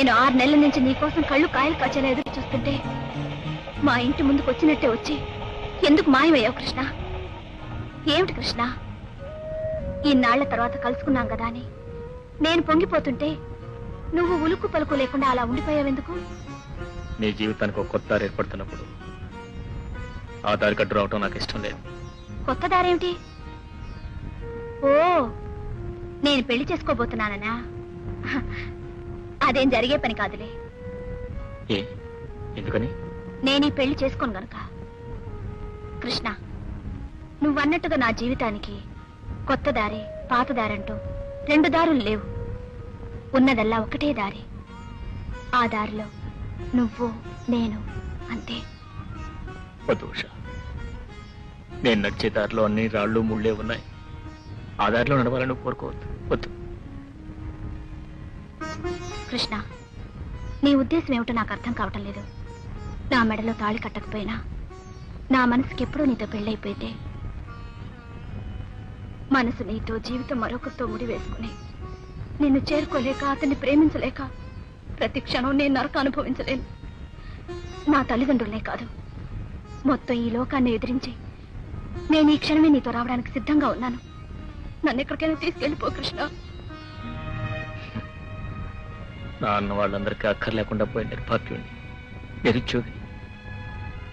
నేను 6 నెలల నుంచి నీకోసం కళ్ళు కాయలు కాచేలా ఎదురు చూస్తుంటే మా ఇంటి ముందుకు వచ్చినట్టే వచ్చి ఎందుకు మాయమయ్యావు కృష్ణ? ఏమిటి కృష్ణ? ఈనాళ్ల తర్వాత కలుసుకున్నాం కదా అని నేను పొంగిపోతుంటే నువ్వు ఉలుక్కు పలుకు లేకుండా అలా ఉండిపోయావెందుకు? నీ జీవితానికి ఒక కొత్త దారి ఏర్పడుతున్నప్పుడు ఆ దారి కట్టు రావటం నాకు ఇష్టం లేదు. కొత్త దారేమిటి? ఓ, నేను పెళ్లి చేసుకోబోతున్నాననా? అదేం జరిగే పని కాదులే. ఎందుకని? నేను ఈ పెళ్లి చేసుకోను గనుక. కృష్ణ, నువ్వన్నట్టుగా నా జీవితానికి కొత్త దారి పాత దారంటూ 2 దారులు లేవు. ఉన్నదల్లా ఒకటే దారి. ఆ దారిలో నువ్వు నేను అంతే. వద్దు ఉషా, నేను నడిచే దారిలో అన్ని రాళ్ళు ముళ్ళే ఉన్నాయి. ఆ దారిలో నడవాలని కోరుకోవద్దు. వద్దు. కృష్ణ, నీ ఉద్దేశం ఏమిటో నాకు అర్థం కావటం లేదు. నా మెడలో తాళి కట్టకపోయినా నా మనసుకి ఎప్పుడూ నీతో పెళ్ళైపోయితే మనసు నీతో జీవితం మరొకరితో ముడివేసుకుని నిన్ను చేరుకోలేక అతన్ని ప్రేమించలేక ప్రతి క్షణం నేను నరక అనుభవించలేను. నా తల్లిదండ్రులనే కాదు, మొత్తం ఈ లోకాన్ని ఎదిరించి నేను ఈ క్షణమే నీతో రావడానికి సిద్ధంగా ఉన్నాను. నన్ను ఎక్కడికైనా తీసుకెళ్ళిపో కృష్ణ. నా అన్న వాళ్ళందరికీ అక్కర్లేకుండా పోయిన నిర్భాగ్యుణ్ణి, నిరుద్యోగి.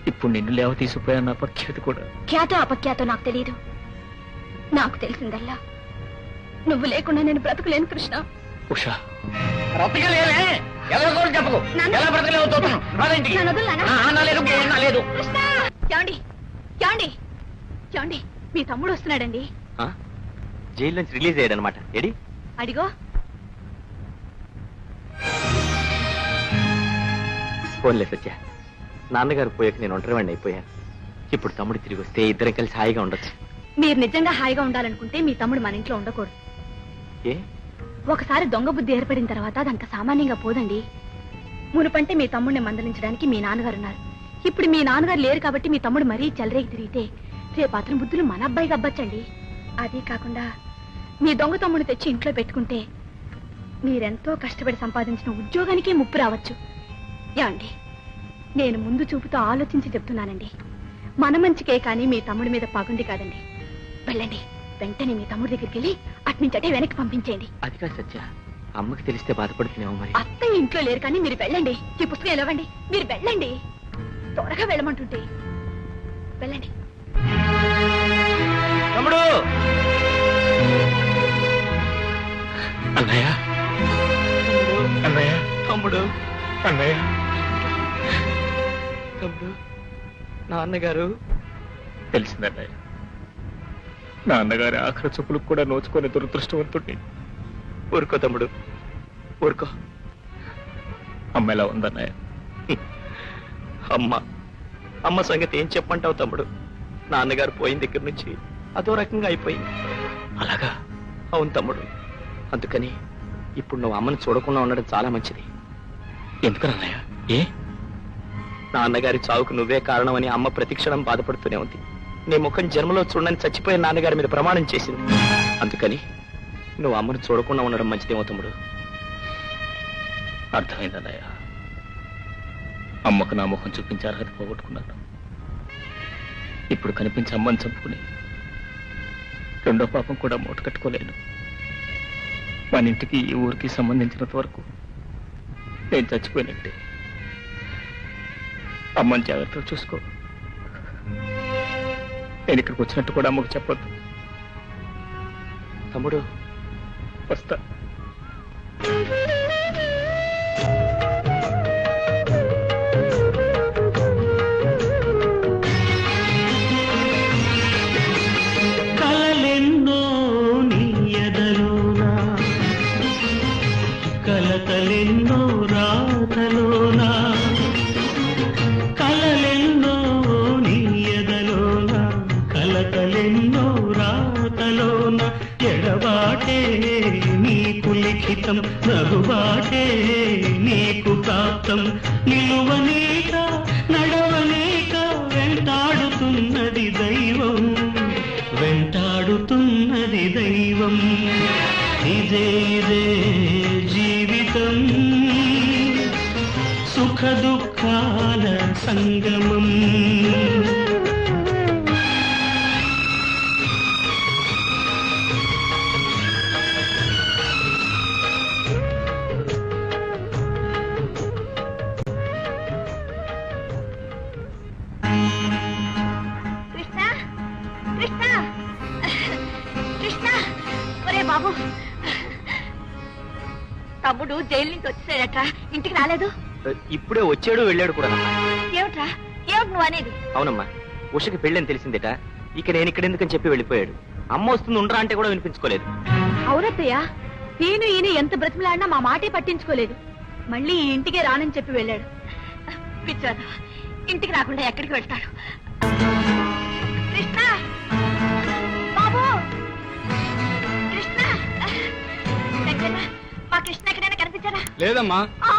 ఇప్పుడు నిన్ను లేవ తీసిపోయా నా అపఖ్యాతి కూడా. ఖ్యాతో అపఖ్యాతో నాకు తెలియదు. నాకు తెలిసిందల్లా నువ్వు లేకుండా నేను బ్రతకలేను కృష్ణ. ఉషా, మీ తమ్ముడు వస్తున్నాడండి. జైలు నుంచి రిలీజ్ అయ్యాడనమాట. ఏడి అడిగో. ఫోన్లే సత్య, నాన్నగారు పోయాక నేను ఒంటరివాడిని అయిపోయాను. ఇప్పుడు తమ్ముడు తిరిగి వస్తే ఇద్దరం కలిసి హాయిగా ఉండొచ్చు. మీరు నిజంగా హాయిగా ఉండాలనుకుంటే మీ తమ్ముడు మన ఇంట్లో ఉండకూడదు. ఏ? ఒకసారి దొంగ బుద్ధి ఏర్పడిన తర్వాత అదంత సామాన్యంగా పోదండి. మునుపంటే మీ తమ్ముడిని మందలించడానికి మీ నాన్నగారు ఉన్నారు. ఇప్పుడు మీ నాన్నగారు లేరు కాబట్టి మీ తమ్ముడు మరీ చెలరేగి తిరిగితే రేపు అతని బుద్ధులు మన అబ్బాయికి అబ్బచ్చండి. అదే కాకుండా మీ దొంగ తమ్ముడిని తెచ్చి ఇంట్లో పెట్టుకుంటే మీరెంతో కష్టపడి సంపాదించిన ఉద్యోగానికి ముప్పు రావచ్చు. యాండి, నేను ముందు చూపుతో ఆలోచించి చెప్తున్నానండి. మన మంచికే కానీ మీ తమ్ముడి మీద పగుండి కాదండి. వెళ్ళండి, వెంటనే మీ తమ్ముడి దగ్గరికి వెళ్ళి అట్నుంచటే వెనక్కి పంపించేయండి. అది కాదు సత్య, అమ్మకి తెలిస్తే బాధపడుతున్నావు. మరి అత్తయ్య ఇంట్లో లేరు కానీ మీరు వెళ్ళండి. ఈ పుస్తకం ఎలవండి, మీరు వెళ్ళండి. త్వరగా వెళ్ళమంటుంటే వెళ్ళండి. తమ్ముడు! అన్నయ్య, అన్నయ్య, తమ్ముడు, అన్నయ్య, తమ్ముడు, నాన్నగారు. తెలిసిందన్నయ్య, నా అన్నగారి ఆఖరి చూపులకు కూడా నోచుకునే దురదృష్టవంతుడిని. ఊరుకో తమ్ముడు, ఊరుకో. అమ్మ ఎలా ఉందన్నయ్య? అమ్మ సంగతి ఏం చెప్పంటావు తమ్ముడు? నాన్నగారు పోయిన దగ్గర నుంచి అదో రకంగా అయిపోయింది. అలాగా? అవును తమ్ముడు. అందుకని ఇప్పుడు నువ్వు అమ్మని చూడకుండా ఉండడం చాలా మంచిది. ఎందుకన్నయ్య? ఏ? నాన్నగారి చావుకు నువ్వే కారణమని అమ్మ ప్రతిక్షణం బాధపడుతూనే ఉంది. నీ ముఖం జన్మలో చూడని చచ్చిపోయిన నాన్నగారి మీద ప్రమాణం చేసింది. అందుకని నువ్వు అమ్మను చూడకుండా ఉండడం మంచిదేమో తమ్ముడు. అర్థమైందన్నయ్య. అమ్మకు నా ముఖం చూపించే అర్హత పోగొట్టుకున్నాను. ఇప్పుడు కనిపించి అమ్మని చంపుకుని రెండో పాపం కూడా మూట కట్టుకోలేను. మన ఇంటికి ఈ ఊరికి సంబంధించినంత వరకు నేను చచ్చిపోయినట్టే. అమ్మని జాగ్రత్తగా చూసుకో. నేను ఇక్కడికి వచ్చినట్టు కూడా అమ్మకు చెప్పొద్దు. తమ్ముడు, వస్తా. కలలెన్నో నీ ఎదలోనా, కలతలెన్నో రాతలోనా, కలలెన్నో నీ ఎదలోనా, కలతలెన్నో రాతలోన, ఎడబాటే నీకు లిఖితం, నగుబాటే నీకు ప్రాప్తం, నిలువనేక నడవనేక వెంటాడుతున్నది దైవం, వెంటాడుతున్నది దైవం. ఇదే ఇదే జీవితం. సుఖ దుఃఖాల సంగమం. కృష్ణ కృష్ణ కృష్ణ ఒరే బాబు, తమ్ముడు జైలు నుంచి వచ్చేసాడట్రా, ఇంటికి రాలేదు. ఇప్పుడే వచ్చాడు వెళ్ళాడు కూడా. ఏమిట్రా, ఏమిటి నువ్వు అనేది? అవునమ్మా, ఉషకి పెళ్ళని తెలిసిందేట. ఇక నేను ఇక్కడ ఎందుకని చెప్పి వెళ్ళిపోయాడు. అమ్మ వస్తుంది ఉండరా అంటే కూడా వినిపించుకోలేదు. అవునత్తయ్య, నేను ఈయన ఎంత బ్రతిమలాడినా మా మాటే పట్టించుకోలేదు. మళ్ళీ ఈ ఇంటికే రానని చెప్పి వెళ్ళాడు. పిచ్చారు, ఇంటికి రాకుండా ఎక్కడికి వెళ్తాడు? కృష్ణ బాబు, కృష్ణ, మా కృష్ణ ఎక్కడైనా కనిపించారా? లేదమ్మా. ఆ,